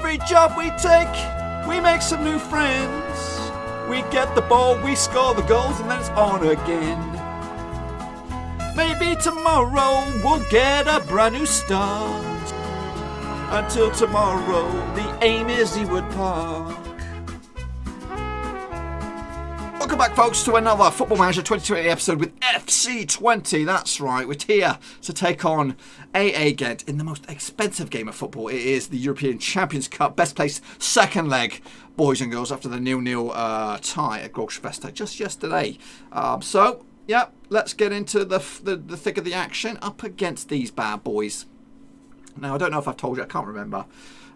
every job we take, we make some new friends. We get the ball, we score the goals, and then it's on again. Maybe tomorrow we'll get a brand new start. Until tomorrow, the aim is Ewood Park. Welcome back, folks, to another Football Manager 2020 episode with FC20. That's right, we're here to take on AA Ghent in the most expensive game of football. It is the European Champions Cup, best placed second leg, boys and girls, after the 0-0 tie at Grosfesta just yesterday. So, yeah, let's get into the thick of the action up against these bad boys. Now, I don't know if I've told you, I can't remember.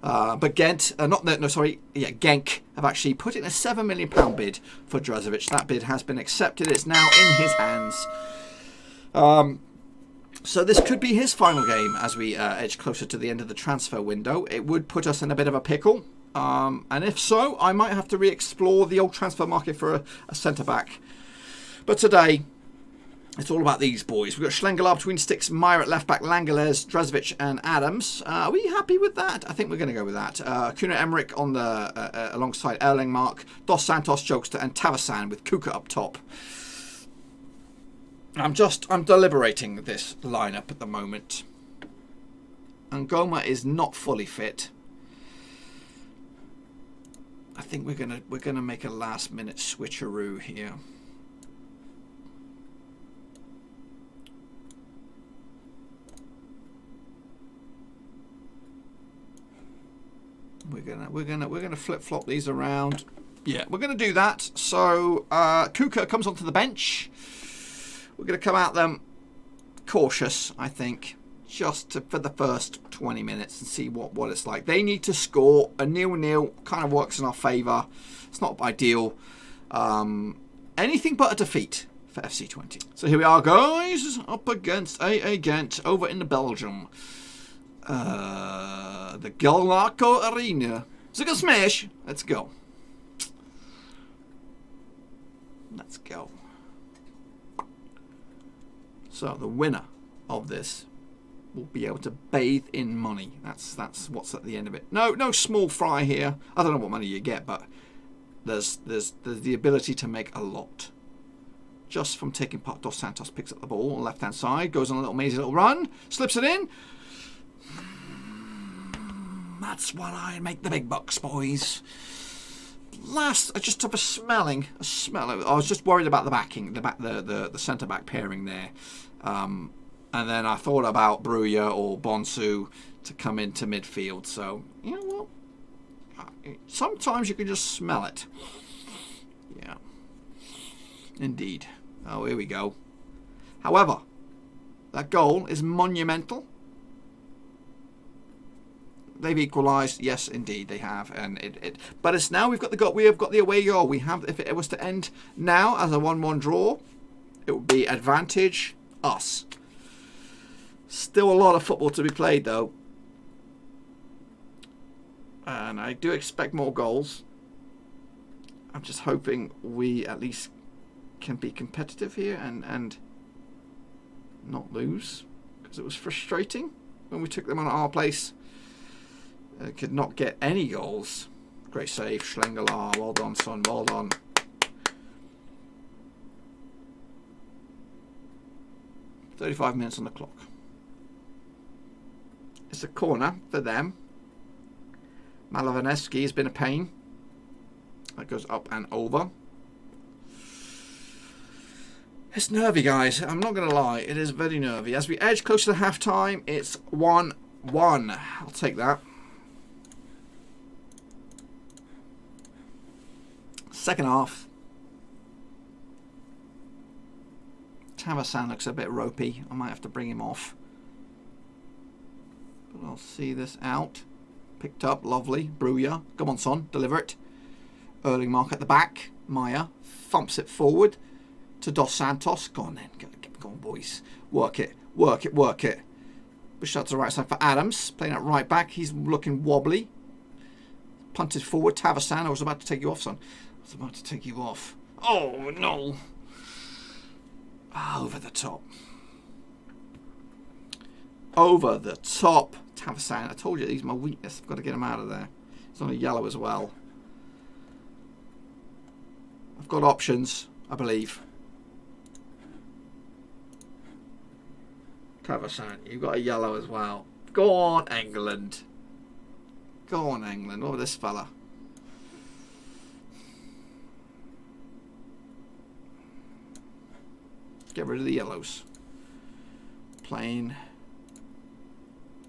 But Genk have actually put in a £7 million bid for Drazovic. That bid has been accepted. It's now in his hands. So this could be his final game as we edge closer to the end of the transfer window. It would put us in a bit of a pickle. And if so, I might have to re-explore the old transfer market for a centre-back. But today, it's all about these boys. We've got Schlengelar between sticks, Meyer at left back, Langeles, Drazovic and Adams. Are we happy with that? I think we're going to go with that. Kuno Emmerich on the alongside Erlingmark, Dos Santos, Jokester and Tavasan with Kuka up top. I'm deliberating this lineup at the moment. Ngoma is not fully fit. I think we're gonna make a last minute switcheroo here. We're gonna flip-flop these around. Yeah, we're gonna do that. So Kuka comes onto the bench. We're gonna come out them cautious, I think, for the first 20 minutes and see what it's like. They need to score. A 0-0 kind of works in our favour. It's not ideal. Anything but a defeat for FC20. So here we are, guys, up against AA Ghent over in Belgium. The Galnaco Arena. Zigga smash. Let's go. Let's go. So the winner of this will be able to bathe in money. That's what's at the end of it. No small fry here. I don't know what money you get, but there's the ability to make a lot. Just from taking part. Dos Santos picks up the ball on the left hand side, goes on a little mazy little run, slips it in. That's when I make the big bucks, boys. I just have a smell. I was just worried about the backing, the centre back pairing there, and then I thought about Bruya or Bonsu to come into midfield. So you know what? Sometimes you can just smell it. Yeah, indeed. Oh, here we go. However, that goal is monumental. They've equalised, yes, indeed they have, and but it's now we have got the away goal. We have, if it was to end now as a 1-1 draw, it would be advantage us. Still a lot of football to be played though, and I do expect more goals. I'm just hoping we at least can be competitive here and not lose, because it was frustrating when we took them on at our place. Could not get any goals. Great save, Schlengelar. Well done, son. Well done. $35 minutes on the clock. It's a corner for them. Malovanevsky has been a pain. That goes up and over. It's nervy, guys. I'm not going to lie. It is very nervy. As we edge closer to half-time, it's 1-1. I'll take that. Second half. Tavasan looks a bit ropey. I might have to bring him off. But I'll see this out. Picked up. Lovely. Bruya. Come on, son. Deliver it. Erlingmark at the back. Meyer thumps it forward to Dos Santos. Go on then. Go on, boys. Work it. Work it. Work it. Push out to the right side for Adams. Playing at right back. He's looking wobbly. Punted forward. Tavasan. I was about to take you off, son. I was about to take you off. Oh, no. Over the top. Over the top. Tavasan. I told you, he's my weakness. I've got to get him out of there. It's on a yellow as well. I've got options, I believe. Tavasan, you've got a yellow as well. Go on, England. Go on, England. What about this fella? Get rid of the yellows. Plain.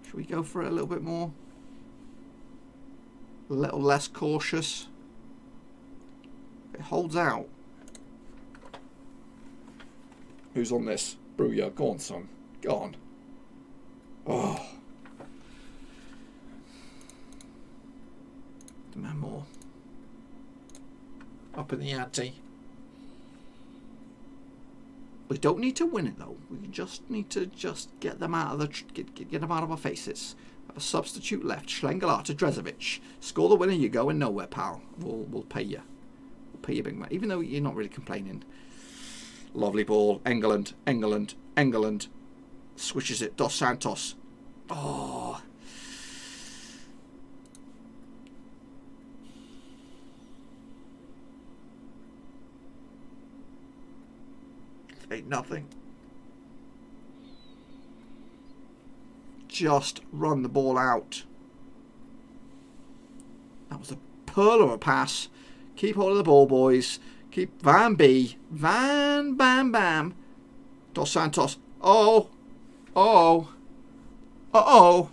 Should we go for it a little bit more? A little less cautious. It holds out. Who's on this? Brouillard. Go on, son. Go on. Oh. Demand more. Up in the ante. We don't need to win it though. We just need to get them out of the get them out of our faces. Have a substitute left. Schlengelar to Drezovic. Score the winner. You're going nowhere, pal. We'll pay you. We'll pay you big man. Even though you're not really complaining. Lovely ball. England. England. England. Switches it. Dos Santos. Oh. Ain't nothing. Just run the ball out. That was a pearl of a pass. Keep hold of the ball, boys. Keep Van B. Van Bam Bam. Dos Santos. Oh. Oh. Uh-oh.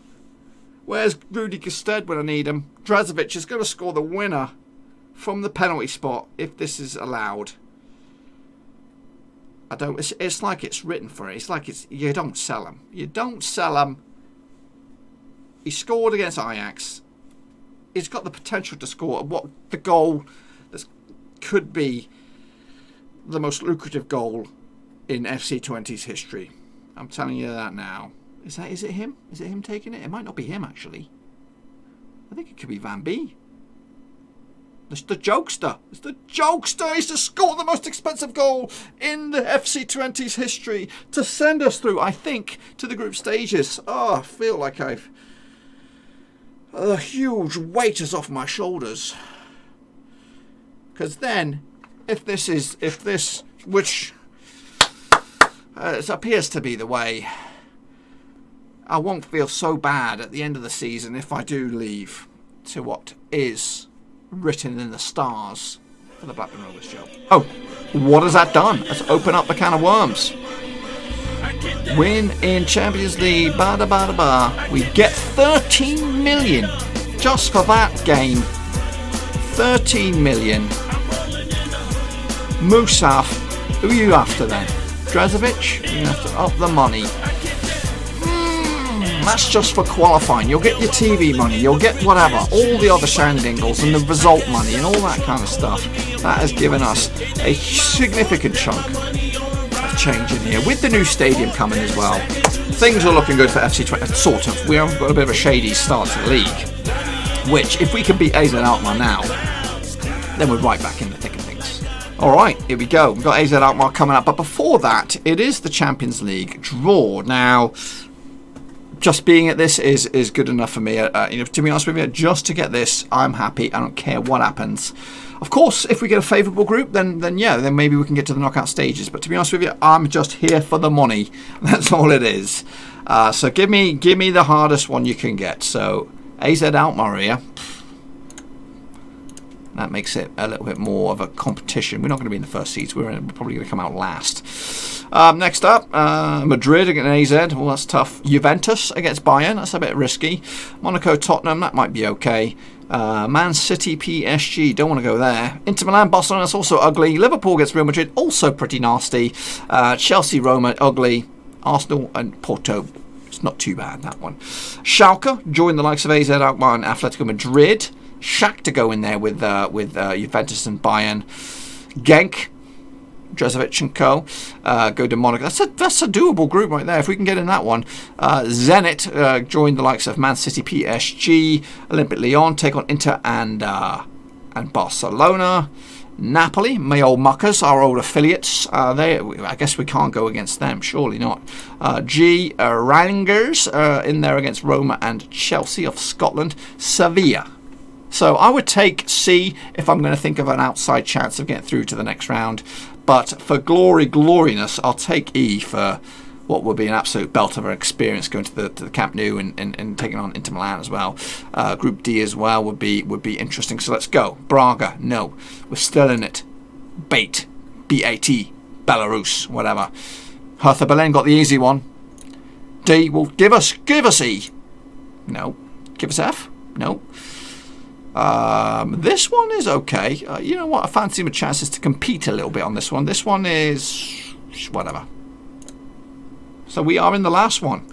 Where's Rudy Gusted when I need him? Drezovic is going to score the winner from the penalty spot if this is allowed. I don't. It's like it's written for it. It's like it's. You don't sell him. You don't sell him. He scored against Ajax. He's got the potential to score what the goal that could be the most lucrative goal in FC20's history. I'm telling you that now. Is it him? Is it him taking it? It might not be him actually. I think it could be Van B. It's the jokester. It's the jokester. He's just scored the most expensive goal in the FC20's history to send us through, I think, to the group stages. Oh, I feel like a huge weight is off my shoulders. Because then, which it appears to be the way, I won't feel so bad at the end of the season if I do leave to what is written in the stars for the Blackburn Rovers job. Oh, what has that done? Let's open up the can of worms. Win in Champions League, bada bada ba. We get 13 million just for that game. 13 million. Musaf, who are you after then? Drezovic? You have to up the money. That's just for qualifying. You'll get your TV money, you'll get whatever, all the other shandingles and the result money and all that kind of stuff. That has given us a significant chunk of change in here. With the new stadium coming as well, things are looking good for FC20, sort of. We have got a bit of a shady start to the league, which if we can beat AZ Alkmaar now, then we're right back in the thick of things. Alright, here we go. We've got AZ Alkmaar coming up, but before that, it is the Champions League draw. Now, just being at this is good enough for me. To be honest with you, just to get this, I'm happy. I don't care what happens. Of course, if we get a favourable group, then maybe we can get to the knockout stages. But to be honest with you, I'm just here for the money. That's all it is. So give me the hardest one you can get. So AZ Alkmaar here. That makes it a little bit more of a competition. We're not going to be in the first seeds. We're probably going to come out last. Next up, Madrid against AZ. Well, that's tough. Juventus against Bayern. That's a bit risky. Monaco, Tottenham. That might be okay. Man City, PSG. Don't want to go there. Inter Milan, Barcelona. That's also ugly. Liverpool against Real Madrid. Also pretty nasty. Chelsea, Roma. Ugly. Arsenal and Porto. It's not too bad, that one. Schalke. Join the likes of AZ Alkmaar and Atletico Madrid. Shakhtar go in there with Juventus and Bayern. Genk, Drezovic and co. Go to Monaco. That's a doable group right there if we can get in that one. Zenit join the likes of Man City, PSG. Olympic Lyon take on Inter and Barcelona. Napoli, my old muckers, our old affiliates. I guess we can't go against them, surely not. Rangers in there against Roma and Chelsea of Scotland. Sevilla So I would take C if I'm going to think of an outside chance of getting through to the next round. But for gloriness, I'll take E for what would be an absolute belt of an experience going to the Camp Nou and taking on Inter Milan as well. Group D as well would be interesting. So let's go. Braga, no. We're still in it. Bait, B-A-T, Belarus, whatever. Hertha Berlin got the easy one. D will give us E. No. Give us F? No. This one is okay. You know what? I fancy my chances to compete a little bit on this one. This one is whatever. So we are in the last one.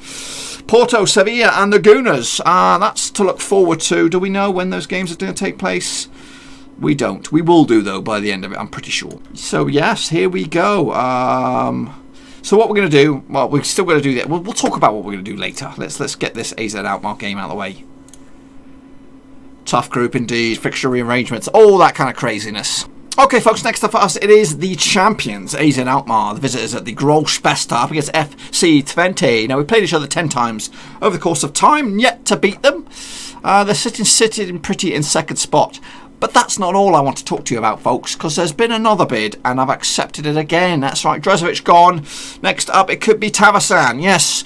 Porto, Sevilla and the Gooners. That's to look forward to. Do we know when those games are going to take place? We don't. We will do, though, by the end of it, I'm pretty sure. So, yes, here we go. So what we're going to do, well, we're still going to do that. We'll talk about what we're going to do later. Let's get this AZ Alkmaar game out of the way. Tough group indeed. Fixture rearrangements. All that kind of craziness. Okay, folks, next up for us, it is the champions, AZ Alkmaar, the visitors at the Großbester up against FC20. Now, we played each other 10 times over the course of time, yet to beat them. They're sitting pretty in second spot. But that's not all I want to talk to you about, folks, because there's been another bid, and I've accepted it again. That's right, Drozovic gone. Next up, it could be Tavasan. Yes,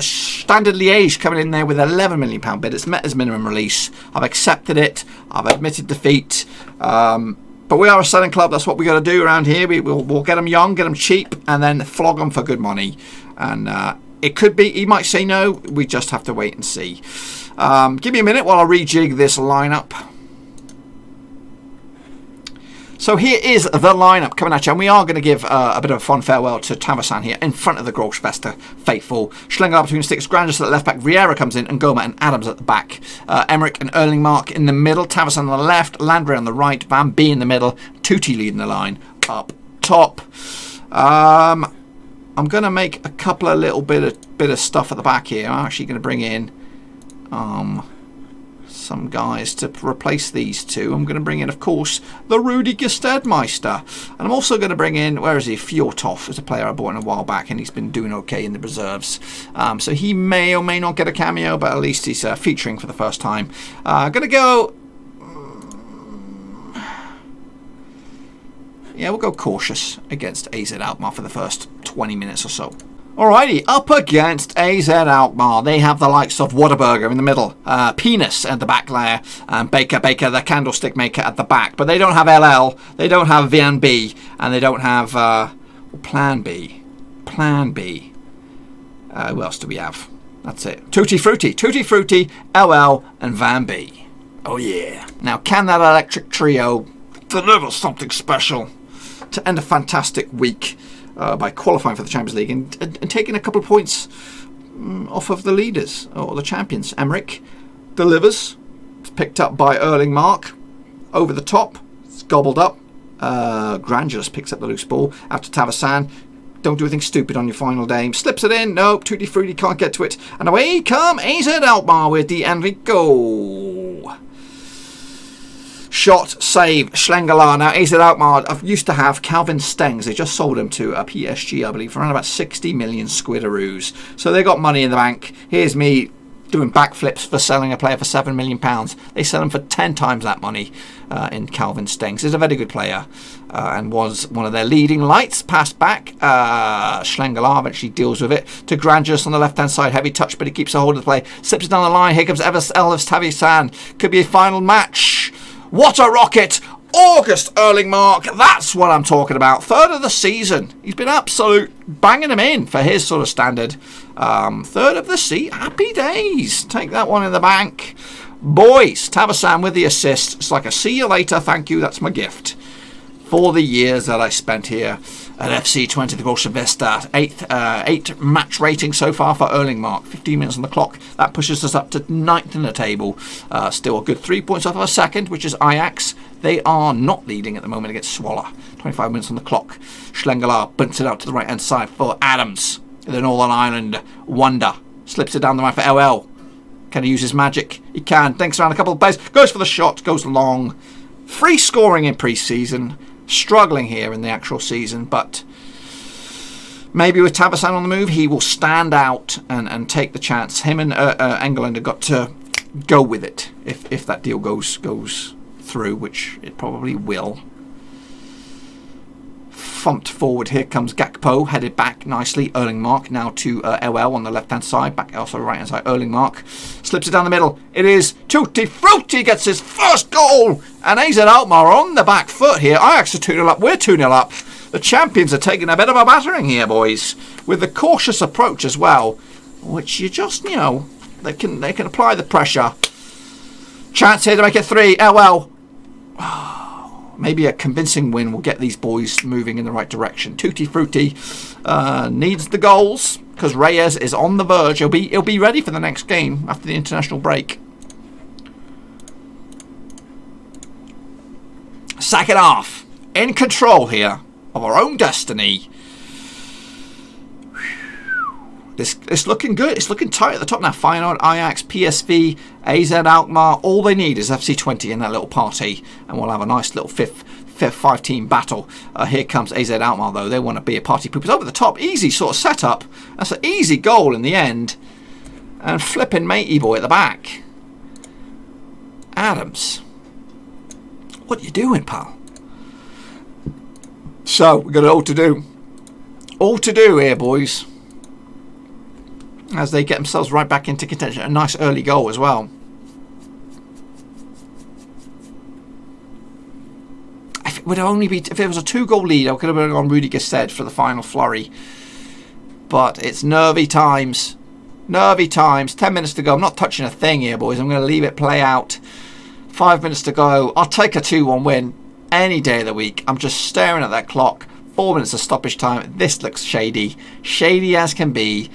Standard Liège coming in there with an £11 million bid. It's met as minimum release. I've accepted it. I've admitted defeat. But we are a selling club. That's what we got to do around here. We'll get them young, get them cheap, and then flog them for good money. And it could be, he might say no. We just have to wait and see. Give me a minute while I rejig this lineup. So here is the lineup coming at you, and we are going to give a bit of a fond farewell to Tavasan here in front of the Großbester faithful. Schlenger up between the sticks, Granges at the left back, Vieira comes in, and Goma and Adams at the back. Emmerich and Erlingmark in the middle, Tavasan on the left, Landry on the right, Van B in the middle, Tutti leading the line up top. I'm going to make a couple of little bit of stuff at the back here. I'm actually going to bring in some guys to replace these two. I'm going to bring in, of course, the Rudi Gestedmeister. And I'm also going to bring in, where is he? Fjortov is a player I bought in a while back, and he's been doing okay in the reserves. So he may or may not get a cameo, but at least he's featuring for the first time. I'm going to go... Yeah, we'll go cautious against AZ Alkmaar for the first 20 minutes or so. Alrighty, up against AZ Alkmaar, they have the likes of Whataburger in the middle, Penis at the back layer, and Baker, the candlestick maker at the back. But they don't have LL, they don't have VNB, and they don't have Plan B. Who else do we have? That's it. Tutti Frutti, LL, and Van B. Oh yeah. Now, can that electric trio deliver something special to end a fantastic week? By qualifying for the Champions League and taking a couple of points off of the leaders or the champions. Emmerich delivers. It's picked up by Erlingmark. Over the top. It's gobbled up. Granges picks up the loose ball out to Tavasan. Don't do anything stupid on your final day. Slips it in. Nope. Tutti Frutti can't get to it. And away come AZ Alkmaar with the Enrico. Shot, save, Schlengelar. Now, AZ Alkmaar used to have Calvin Stengs. They just sold him to a PSG, I believe, for around about 60 million squidaroos. So they got money in the bank. Here's me doing backflips for selling a player for £7 million. They sell him for 10 times that money in Calvin Stengs. He's a very good player and was one of their leading lights. Passed back. Schlengelar eventually deals with it to Granges on the left-hand side. Heavy touch, but he keeps a hold of the play. Slips it down the line. Here comes Elvis Tavasan. Could be a final match. What a rocket! August Erlingmark, that's what I'm talking about. Third of the season. He's been absolute banging him in for his sort of standard. Third of the season. Happy days. Take that one in the bank. Boys, Tavasan with the assist. It's like a see you later, thank you, that's my gift. For the years that I spent here at FC20, the Großbester. Eight match rating so far for Erlingmark. 15 minutes on the clock. That pushes us up to 9th in the table. Still a good 3 points off of a second, which is Ajax. They are not leading at the moment against Zwolle. 25 minutes on the clock. Schlengelar bunts it out to the right-hand side for Adams. The Northern Ireland wonder. Slips it down the right for LL. Can he use his magic? He can. Dinks around a couple of plays. Goes for the shot. Goes long. Free scoring in pre-season. Struggling here in the actual season, but maybe with Tavasan on the move, he will stand out and take the chance. Him and Engeland have got to go with it if that deal goes through, which it probably will. Thumped forward, here comes Gakpo, headed back nicely. Erlingmark now to LL on the left hand side, back also right hand side. Erlingmark slips it down the middle. It is Tutti Frutti gets his first goal, and AZ Alkmaar on the back foot here. Ajax are 2-0 up, we're 2-0 up. The champions are taking a bit of a battering here, boys, with a cautious approach as well, which you just, you know, they can apply the pressure. Chance here to make it 3. LL. Maybe a convincing win will get these boys moving in the right direction. Tutti Frutti needs the goals because Reyes is on the verge. He'll be ready for the next game after the international break. Sack it off. In control here of our own destiny. It's looking good. It's looking tight at the top now. Feyenoord, Ajax, PSV, AZ Alkmaar. All they need is FC20 in that little party, and we'll have a nice little fifth 5-team battle. Here comes AZ Alkmaar, though. They want to be a party poopers. Over the top, easy sort of setup. That's an easy goal in the end. And flipping matey boy at the back. Adams. What are you doing, pal? So, we've got it all to do. All to do here, boys. As they get themselves right back into contention. A nice early goal as well. If it would only be, if it was a 2-goal lead, I could have been on Rudy Gestede for the final flurry. But it's nervy times. Nervy times. 10 minutes to go. I'm not touching a thing here, boys. I'm going to leave it play out. 5 minutes to go. I'll take a 2-1 win any day of the week. I'm just staring at that clock. 4 minutes of stoppage time. This looks shady. Shady as can be.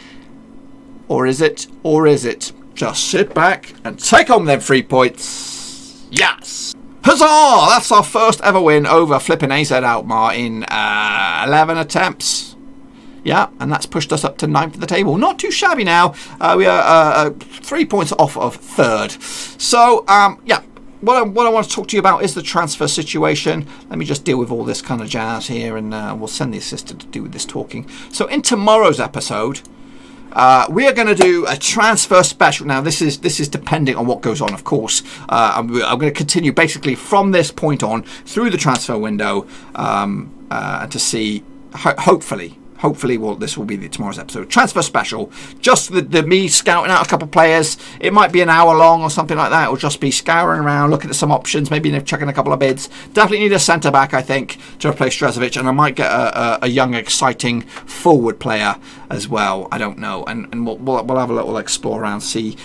Or is it? Or is it? Just sit back and take home them 3 points. Yes! Huzzah! That's our first ever win over flipping AZ Alkmaar in 11 attempts. Yeah, and that's pushed us up to 9th of the table. Not too shabby now. We are 3 points off of 3rd. So, yeah. What I want to talk to you about is the transfer situation. Let me just deal with all this kind of jazz here, and we'll send the assistant to do with this talking. So in tomorrow's episode, we are going to do a transfer special. Now, this is depending on what goes on, of course. I'm going to continue basically from this point on through the transfer window to see, hopefully, this will be tomorrow's episode. Transfer special. Just the me scouting out a couple of players. It might be an hour long or something like that. It'll just be scouring around, looking at some options, maybe checking a couple of bids. Definitely need a centre-back, I think, to replace Drezovic. And I might get a young, exciting forward player as well. I don't know. And we'll have a little explore around, see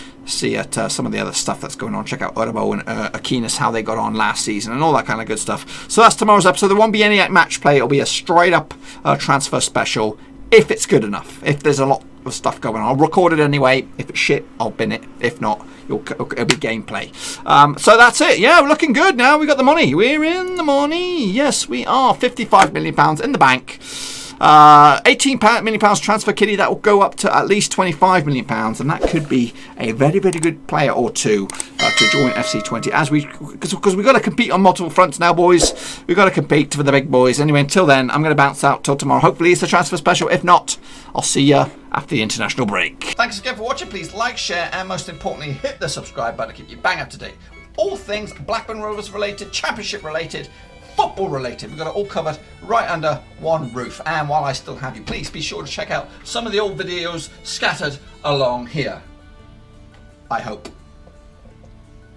at some of the other stuff that's going on. Check out Urbo and Aquinas, how they got on last season and all that kind of good stuff. So that's tomorrow's episode. There won't be any match play. It'll be a straight up transfer special if it's good enough. If there's a lot of stuff going on, I'll record it anyway. If it's shit, I'll bin it. If not, it'll be gameplay. So that's it. Yeah, we're looking good now. We got the money. We're in the money. Yes, we are. £55 million in the bank. £18 million transfer kitty. That will go up to at least £25 million, and that could be a very, very good player or two to join FC20 because we've got to compete on multiple fronts now, boys. We've got to compete for the big boys. Anyway, until then, I'm going to bounce out till tomorrow. Hopefully it's a transfer special. If not, I'll see you after the international break. Thanks again for watching. Please like, share, and most importantly, hit the subscribe button to keep you bang up to date with all things Blackburn Rovers related, championship related, football related. We've got it all covered right under one roof. And while I still have you, please be sure to check out some of the old videos scattered along here. I hope.